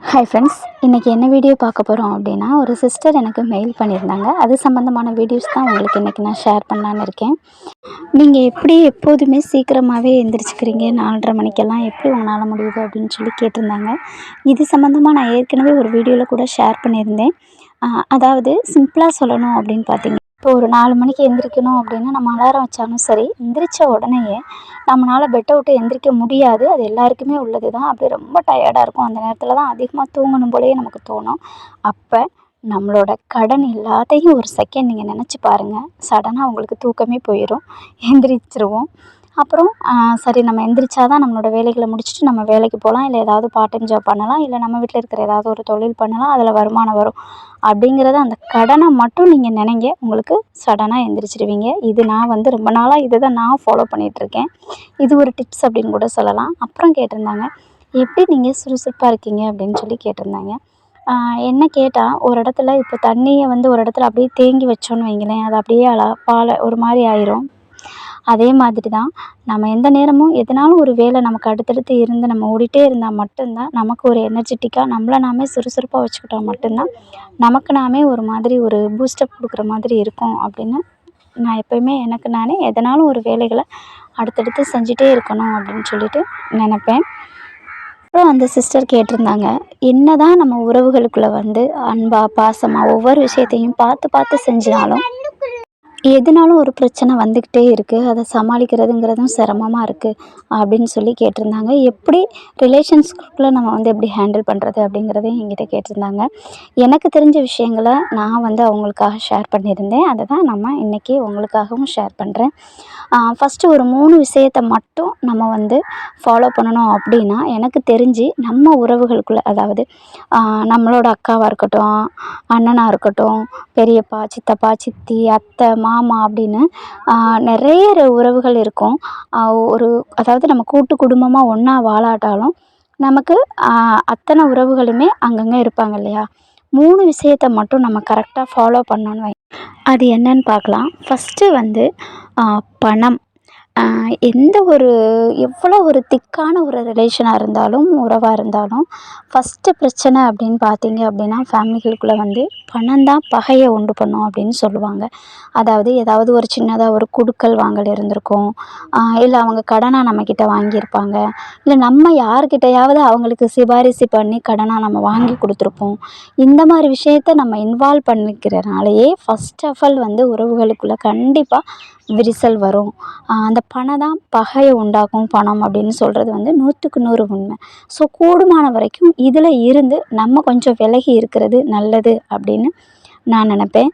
Hi friends, இன்றைக்கி என்ன video பார்க்க போகிறோம் அப்படின்னா, ஒரு சிஸ்டர் எனக்கு மெயில் பண்ணியிருந்தாங்க. அது சம்மந்தமான வீடியோஸ் தான் உங்களுக்கு இன்றைக்கி நான் ஷேர் பண்ணலான்னு இருக்கேன். நீங்கள் எப்படி எப்போதுமே சீக்கிரமாகவே எந்திரிச்சுக்கிறீங்க, 4:30 மணிக்கெல்லாம் எப்படி உங்களால் முடியுது அப்படின்னு சொல்லி கேட்டிருந்தாங்க. இது சம்மந்தமாக நான் ஏற்கனவே ஒரு வீடியோவில் கூட ஷேர் பண்ணியிருந்தேன். அதாவது சிம்பிளாக சொல்லணும் அப்படின்னு பார்த்தீங்கன்னா, இப்போ ஒரு 4 மணிக்கு எந்திரிக்கணும் அப்படின்னா நம்ம அலாரம் வச்சாலும் சரி, எந்திரிச்ச உடனேயே நம்மளால் பெட்டை விட்டு எந்திரிக்க முடியாது. அது எல்லாருக்குமே உள்ளது தான். அப்படி ரொம்ப டயர்டாக இருக்கும். அந்த நேரத்தில் தான் அதிகமாக தூங்கணும் போலயே நமக்கு தோணும். அப்போ நம்மளோட கடன் எல்லாத்தையும் ஒரு செகண்ட் நீங்கள் நினச்சி பாருங்கள். சடனாக உங்களுக்கு தூக்கமே போயிடும். எந்திரிச்சிருவோம். அப்புறம் சரி, நம்ம எந்திரிச்சா தான் நம்மளோட வேலைகளை முடிச்சுட்டு நம்ம வேலைக்கு போகலாம், இல்லை ஏதாவது பார்ட் டைம் ஜாப் பண்ணலாம், இல்லை நம்ம வீட்டில் இருக்கிற ஏதாவது ஒரு தொழில் பண்ணலாம், அதில் வருமானம் வரும் அப்படிங்கிறத அந்த கடனை மட்டும் நீங்கள் நினைங்க, உங்களுக்கு சடனாக எந்திரிச்சிடுவீங்க. இது நான் ரொம்ப நாளாக இதை தான் நான் ஃபாலோ பண்ணிகிட்ருக்கேன். இது ஒரு டிப்ஸ் அப்படின்னு கூட சொல்லலாம். அப்புறம் கேட்டிருந்தாங்க, எப்படி நீங்கள் சுறுசுறுப்பாக இருக்கீங்க அப்படின்னு சொல்லி கேட்டிருந்தாங்க. என்ன கேட்டால், ஒரு இடத்துல இப்போ தண்ணியை ஒரு இடத்துல அப்படியே தேங்கி வச்சோன்னு வைங்களேன், அது அப்படியே பாலை ஒரு மாதிரி ஆயிரும். அதே மாதிரி தான் நம்ம எந்த நேரமும் எதனாலும் ஒரு வேலை நமக்கு அடுத்தடுத்து இருந்து நம்ம ஓடிட்டே இருந்தால் மட்டும்தான் நமக்கு ஒரு எனர்ஜெட்டிக்காக நம்மளை நாமே சுறுசுறுப்பாக வச்சுக்கிட்டா மட்டும்தான் நமக்கு நாமே ஒரு மாதிரி ஒரு பூஸ்டப் கொடுக்குற மாதிரி இருக்கும் அப்படின்னு நான் எப்போயுமே எனக்கு நானே எதனாலும் ஒரு வேலைகளை அடுத்தடுத்து செஞ்சுட்டே இருக்கணும் அப்படின்னு சொல்லிட்டு நினப்பேன். அப்புறம் அந்த சிஸ்டர் கேட்டிருந்தாங்க, என்ன தான் நம்ம உறவுகளுக்குள்ளே அன்பாக பாசமாக ஒவ்வொரு விஷயத்தையும் பார்த்து பார்த்து செஞ்சாலும் எதுனாலும் ஒரு பிரச்சனை வந்துக்கிட்டே இருக்குது, அதை சமாளிக்கிறதுங்கிறதும் சிரமமாக இருக்குது அப்படின்னு சொல்லி கேட்டிருந்தாங்க. எப்படி ரிலேஷன்ஸ்குள்ளே நம்ம எப்படி ஹேண்டில் பண்ணுறது அப்படிங்கிறதையும் என்கிட்ட கேட்டிருந்தாங்க. எனக்கு தெரிஞ்ச விஷயங்களை நான் அவங்களுக்காக ஷேர் பண்ணியிருந்தேன். அதை தான் நம்ம இன்றைக்கி உங்களுக்காகவும் ஷேர் பண்ணுறேன். ஃபஸ்ட்டு ஒரு 3 விஷயத்தை மட்டும் நம்ம ஃபாலோ பண்ணணும் அப்படின்னா, எனக்கு தெரிஞ்சு நம்ம உறவுகளுக்குள்ளே, அதாவது நம்மளோட அக்காவாக இருக்கட்டும், அண்ணனாக இருக்கட்டும், பெரியப்பா, சித்தப்பா, சித்தி, அத்தை, மாமா அப்படின்னு நிறைய உறவுகள் இருக்கும். அதாவது நம்ம கூட்டு குடும்பமாக ஒன்றா வாழாட்டாலும் நமக்கு அத்தனை உறவுகளுமே அங்கங்கே இருப்பாங்க இல்லையா? 3 விஷயத்தை மட்டும் நம்ம கரெக்டாக ஃபாலோ பண்ணோன்னு அது என்னன்னு பார்க்கலாம். ஃபஸ்ட்டு பணம். எந்த ஒரு எவ்வளோ ஒரு திக்கான ஒரு ரிலேஷனாக இருந்தாலும், உறவாக இருந்தாலும், ஃபஸ்ட்டு பிரச்சனை அப்படின்னு பார்த்தீங்க அப்படின்னா, ஃபேமிலிகளுக்குள்ளே பணம் தான் பகையை உண்டு பண்ணும் அப்படின்னு சொல்லுவாங்க. அதாவது ஏதாவது ஒரு சின்னதாக ஒரு குடுக்கல் வாங்கல் இருந்திருக்கும், இல்லை அவங்க கடனாக நம்மக்கிட்ட வாங்கியிருப்பாங்க, இல்லை நம்ம யார்கிட்டையாவது அவங்களுக்கு சிபாரிசு பண்ணி கடனாக நம்ம வாங்கி கொடுத்துருப்போம். இந்த மாதிரி விஷயத்த நம்ம இன்வால்வ் பண்ணிக்கிறனாலேயே ஃபஸ்ட் ஆஃப் ஆல் உறவுகளுக்குள்ளே கண்டிப்பாக விரிசல் வரும். அந்த பணம் தான் பகையை உண்டாக்கும். பணம் அப்படின்னு சொல்கிறது 100க்கு 100 உண்மை. ஸோ கூடுமான வரைக்கும் இதில் இருந்து நம்ம கொஞ்சம் விலகி இருக்கிறது நல்லது அப்படின்னு நான் நினப்பேன்.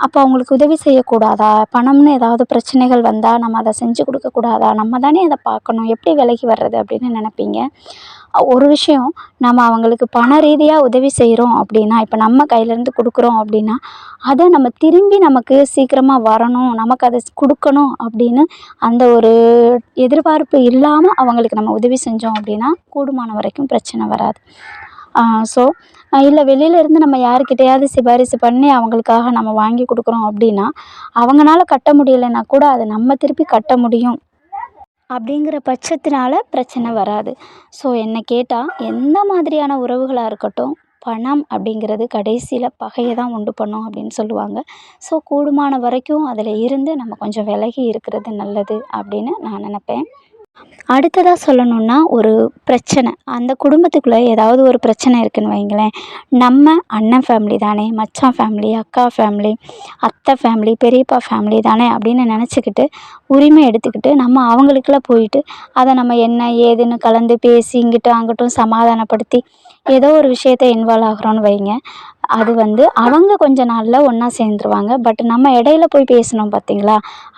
அப்போ அவங்களுக்கு உதவி செய்யக்கூடாதா? பணம்னு ஏதாவது பிரச்சனைகள் வந்தால் நம்ம அதை செஞ்சு கொடுக்கக்கூடாதா? நம்ம தானே அதை பார்க்கணும், எப்படி விலகி வர்றது அப்படின்னு நினைப்பீங்க. ஒரு விஷயம், நம்ம அவங்களுக்கு பண ரீதியாக உதவி செய்கிறோம் அப்படின்னா, இப்போ நம்ம கையிலேருந்து கொடுக்குறோம் அப்படின்னா, அதை நம்ம திரும்பி நமக்கு சீக்கிரமாக வரணும், நமக்கு அதை கொடுக்கணும் அப்படின்னு அந்த ஒரு எதிர்பார்ப்பு இல்லாமல் அவங்களுக்கு நம்ம உதவி செஞ்சோம் அப்படின்னா கூடுமான வரைக்கும் பிரச்சனை வராது. ஸோ இல்லை, வெளியிலேருந்து நம்ம யாருக்கிட்டையாவது சிபாரிசு பண்ணி அவங்களுக்காக நம்ம வாங்கி கொடுக்குறோம் அப்படின்னா, அவங்களால கட்ட முடியலைன்னா கூட அதை நம்ம திருப்பி கட்ட முடியும் அப்படிங்கிற பட்சத்தினால பிரச்சனை வராது. ஸோ என்னை கேட்டால், எந்த மாதிரியான உறவுகளாக இருக்கட்டும், பணம் அப்படிங்கிறது கடைசியில் பகையை தான் உண்டு பண்ணும் அப்படின்னு சொல்லுவாங்க. ஸோ கூடுமான வரைக்கும் அதில் இருந்து நம்ம கொஞ்சம் விலகி இருக்கிறது நல்லது அப்படின்னு நான் நினப்பேன். அடுத்ததாக சொல்லணுன்னா, ஒரு பிரச்சனை, அந்த குடும்பத்துக்குள்ளே ஏதாவது ஒரு பிரச்சனை இருக்குதுன்னு வைங்களேன், நம்ம அண்ணன் ஃபேமிலி தானே, மச்சான் ஃபேமிலி, அக்கா ஃபேமிலி, அத்தை ஃபேமிலி, பெரியப்பா ஃபேமிலி தானே அப்படின்னு நினச்சிக்கிட்டு உரிமை எடுத்துக்கிட்டு நம்ம அவங்களுக்குள்ள போயிட்டு அதை நம்ம என்ன ஏதுன்னு கலந்து பேசி இங்கிட்டும் அங்கிட்டும் சமாதானப்படுத்தி ஏதோ ஒரு விஷயத்த இன்வால்வ் ஆகுறோன்னு வைங்க, அது அவங்க கொஞ்ச நாளில் ஒன்றா சேர்ந்துருவாங்க. பட் நம்ம இடையில போய் பேசணும் பார்த்தீங்களா,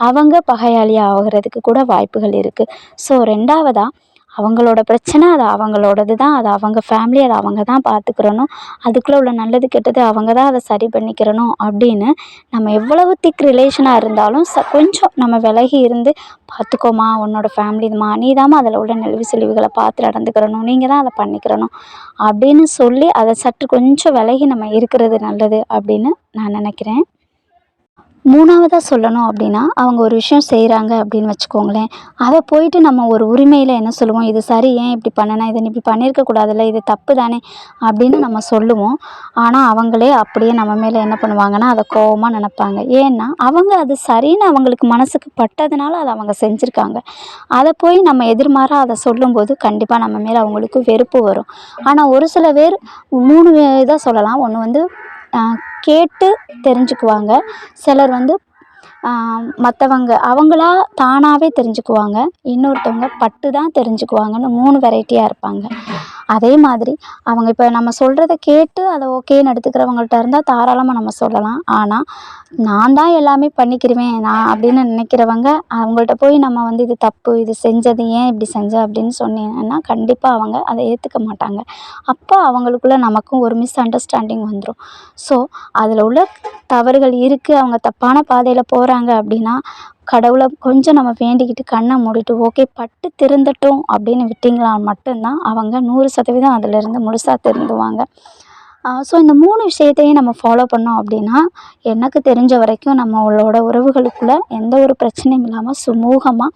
அவங்க பகையாளி ஆகிறதுக்கு கூட வாய்ப்புகள் இருக்குது. ஸோ 2வதா, அவங்களோட பிரச்சனை அது அவங்களோடது தான், அது அவங்க ஃபேமிலி, அதை அவங்க தான் பார்த்துக்கிறணும், அதுக்குள்ளே உள்ள நல்லது கெட்டது அவங்க தான் அதை சரி பண்ணிக்கிறணும் அப்படின்னு நம்ம எவ்வளவு திக் ரிலேஷனாக இருந்தாலும் கொஞ்சம் நம்ம விலகி இருந்து, பார்த்துக்கோமா, உன்னோட ஃபேமிலி இதுமா, நீ தாம்மா அதில் உள்ள நெளிவு சுழிவுகளை பார்த்து நடந்துக்கிறணும், நீங்கள் தான் அதை பண்ணிக்கிறணும் அப்படின்னு சொல்லி அதை சற்று கொஞ்சம் விலகி நம்ம இருக்கிறது நல்லது அப்படின்னு நான் நினைக்கிறேன். மூணாவதா சொல்லணும் அப்படின்னா, அவங்க ஒரு விஷயம் செய்கிறாங்க அப்படின்னு வச்சுக்கோங்களேன். அத போயிட்டு நம்ம ஒரு உரிமையில என்ன சொல்லுவோம், "இது சரி, ஏன் இப்படி பண்ணுன? இத நீ இப்படி பண்ணியிருக்க கூடாதுல்ல, இது தப்பு தானே" அப்படின்னு நம்ம சொல்லுவோம். ஆனா, அவங்களே அப்படியே நம்ம மேல என்ன பண்ணுவாங்கன்னா, அத கோவமா நெனைப்பாங்க. ஏன்னா, அவங்க அது சரின்னு அவங்களுக்கு மனசுக்கு பட்டதுனால அத அவங்க செஞ்சிருக்காங்க. அத போய் நம்ம எதிர்மாறா அத சொல்லும்போது, கண்டிப்பா நம்ம மேல அவங்களுக்கு வெறுப்பு வரும். ஆனா, ஒரு சில பேர் 3 இதா சொல்லலாம். ஒண்ணு வந்து அ கேட்டு தெரிஞ்சுக்குவாங்க. சிலர் வந்து மற்றவங்க அவங்களா தானாகவே தெரிஞ்சுக்குவாங்க. இன்னொருத்தவங்க பட்டு தான் தெரிஞ்சுக்குவாங்கன்னு 3 வெரைட்டியாக இருப்பாங்க. அதே மாதிரி அவங்க இப்போ நம்ம சொல்கிறத கேட்டு அதை ஓகேன்னு எடுத்துக்கிறவங்கள்ட்ட இருந்தால் தாராளமாக நம்ம சொல்லலாம். ஆனால் நான் தான் எல்லாமே பண்ணிக்கிருவேன் நான் அப்படின்னு நினைக்கிறவங்க, அவங்கள்ட்ட போய் நம்ம வந்து இது தப்பு, இது செஞ்சது ஏன் இப்படி செஞ்ச அப்படின்னு சொன்னீங்கன்னா கண்டிப்பாக அவங்க அதை ஏற்றுக்க மாட்டாங்க. அப்போ அவங்களுக்குள்ள நமக்கும் ஒரு மிஸ் அண்டர்ஸ்டாண்டிங் வந்துடும். ஸோ அதில் உள்ள தவறுகள் இருக்குது, அவங்க தப்பான பாதையில் போகிறாங்க அப்படின்னா, கடவுளை கொஞ்சம் நம்ம வேண்டிக்கிட்டு கண்ணை மூடிட்டு ஓகே பட்டு திருந்தட்டும் அப்படின்னு விட்டிங்களா மட்டும்தான் அவங்க 100% அதிலிருந்து முழுசாக திருந்துவாங்க. ஸோ இந்த 3 விஷயத்தையும் நம்ம ஃபாலோ பண்ணோம் அப்படின்னா, எனக்கு தெரிஞ்ச வரைக்கும் நம்மளோட உறவுகளுக்குள்ள எந்த ஒரு பிரச்சனையும் இல்லாமல் சுமூகமாக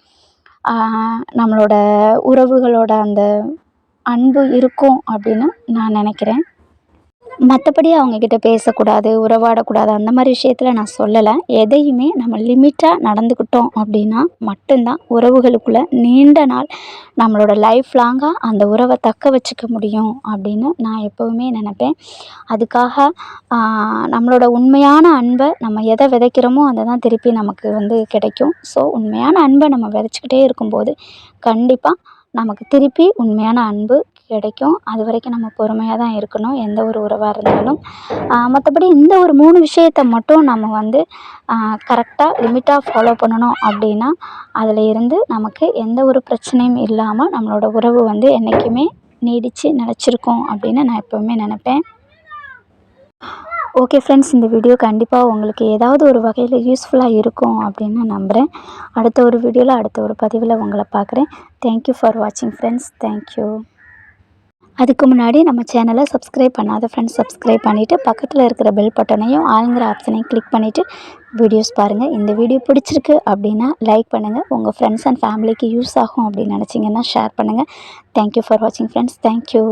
நம்மளோட உறவுகளோட அந்த அன்பு இருக்கும் அப்படின்னு நான் நினைக்கிறேன். மற்றபடி அவங்கக்கிட்ட பேசக்கூடாது, உறவாடக்கூடாது அந்த மாதிரி விஷயத்தில் நான் சொல்லலை. எதையுமே நம்ம லிமிட்டாக நடந்துக்கிட்டோம் அப்படின்னா மட்டும்தான் உறவுகளுக்குள்ள நீண்ட நாள் நம்மளோட லைஃப் லாங்காக அந்த உறவை தக்க வச்சுக்க முடியும் அப்படின்னு நான் எப்போவுமே நினப்பேன். அதுக்காக நம்மளோட உண்மையான அன்பை நம்ம எதை விதைக்கிறோமோ அதை தான் திருப்பி நமக்கு வந்து கிடைக்கும். ஸோ உண்மையான அன்பை நம்ம விதைச்சிக்கிட்டே இருக்கும்போது கண்டிப்பாக நமக்கு திருப்பி உண்மையான அன்பு கிடைக்கும். அது வரைக்கும் நம்ம பொறுமையாக தான் இருக்கணும், எந்த ஒரு உறவாக இருந்தாலும். மற்றபடி இந்த ஒரு 3 விஷயத்த மட்டும் நம்ம வந்து கரெக்டாக லிமிட்டாக ஃபாலோ பண்ணணும் அப்படின்னா, அதில் இருந்து நமக்கு எந்த ஒரு பிரச்சனையும் இல்லாமல் நம்மளோட உறவு வந்து என்றைக்குமே நீடித்து நிலச்சிருக்கும் அப்படின்னு நான் எப்போவுமே நினப்பேன். ஓகே ஃப்ரெண்ட்ஸ், இந்த வீடியோ கண்டிப்பாக உங்களுக்கு ஏதாவது ஒரு வகையில் யூஸ்ஃபுல்லாக இருக்கும் அப்படின்னு நான் நம்புகிறேன். அடுத்த ஒரு வீடியோவில் அடுத்த ஒரு பதிவில் உங்களை பார்க்குறேன். தேங்க்யூ ஃபார் வாட்சிங் ஃப்ரெண்ட்ஸ். தேங்க்யூ. அதுக்கு முன்னாடி நம்ம சேனலை சப்ஸ்கிரைப் பண்ணாத ஃப்ரெண்ட்ஸ் சப்ஸ்கிரைப் பண்ணிவிட்டு பக்கத்தில் இருக்கிற பெல் பட்டனையும் ஆளுங்கிற ஆப்ஷனையும் கிளிக் பண்ணிவிட்டு வீடியோஸ் பாருங்கள். இந்த வீடியோ பிடிச்சிருக்கு அப்படின்னா லைக் பண்ணுங்கள். உங்கள் ஃப்ரெண்ட்ஸ் அண்ட் ஃபேமிலிக்கு யூஸ் ஆகும் அப்படின்னு நினச்சிங்கன்னா ஷேர் பண்ணுங்கள். தேங்க்யூ ஃபார் வாட்சிங் ஃப்ரெண்ட்ஸ். தேங்க்யூ.